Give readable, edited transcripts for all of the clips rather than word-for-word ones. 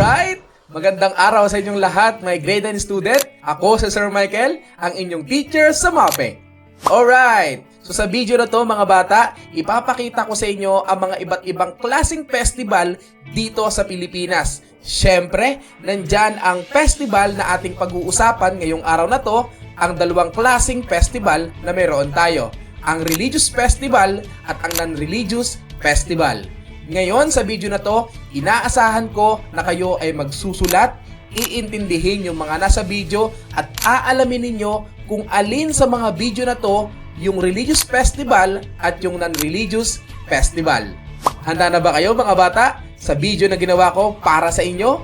Alright! Magandang araw sa inyong lahat, mga grade 9 student. Ako si Sir Michael, ang inyong teacher sa MAPE. Alright! So sa video na to mga bata, ipapakita ko sa inyo ang mga iba't ibang klaseng festival dito sa Pilipinas. Siyempre, nandyan ang festival na ating pag-uusapan ngayong araw na to, ang dalawang klaseng festival na meron tayo. Ang religious festival at ang non-religious festival. Ngayon sa video na to, inaasahan ko na kayo ay magsusulat, iintindihin yung mga nasa video at aalamin ninyo kung alin sa mga video na to yung religious festival at yung non-religious festival. Handa na ba kayo mga bata sa video na ginawa ko para sa inyo?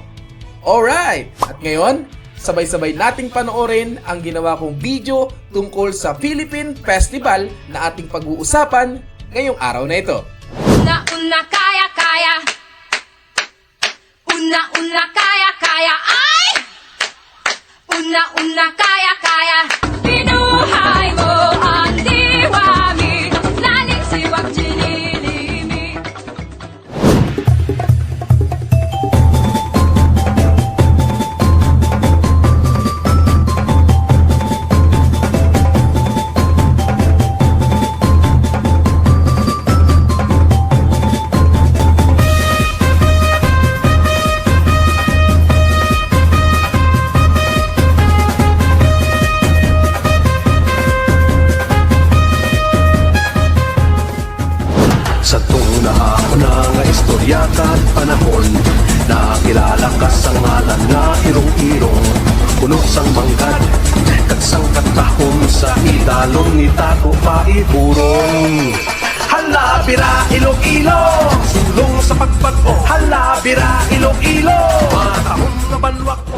Alright! At ngayon, sabay-sabay nating panoorin ang ginawa kong video tungkol sa Philippine Festival na ating pag-uusapan ngayong araw na ito. Una kaya Una kaya ay Una kaya Binuhay mo ang diwami Laning siwag jinilimi. Sa tuna-una nga istorya kat panahon, nakilala ka sa ngalan nga irong-irong puno sang manggad, kag sang katahom sa idalon ni Tato Paiburong. Hala bira Iloilo, sulong sa pagbago. Hala bira Iloilo, matahom nga banwak mo.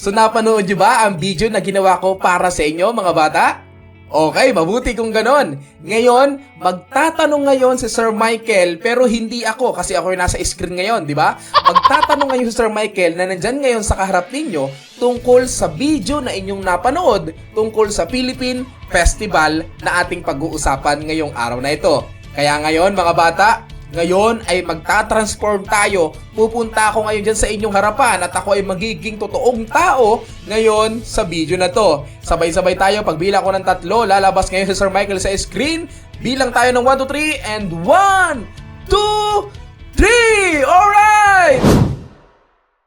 So napanood nyo ba ang video na ginawa ko para sa inyo mga bata? Okay, mabuti kung ganon. Ngayon, magtatanong ngayon si Sir Michael pero hindi ako kasi ako yung nasa screen ngayon, di ba? Magtatanong ngayon si Sir Michael na nandyan ngayon sa kaharap ninyo tungkol sa video na inyong napanood tungkol sa Philippine Festival na ating pag-uusapan ngayong araw na ito. Kaya ngayon mga bata, ngayon ay magta-transform tayo. Pupunta ako ngayon dyan sa inyong harapan at ako ay magiging totoong tao ngayon sa video na to. Sabay-sabay tayo, pagbilang ko ng 3, lalabas ngayon si Sir Michael sa screen. Bilang tayo ng 1, 2, 3 and 1, 2, 3! Alright!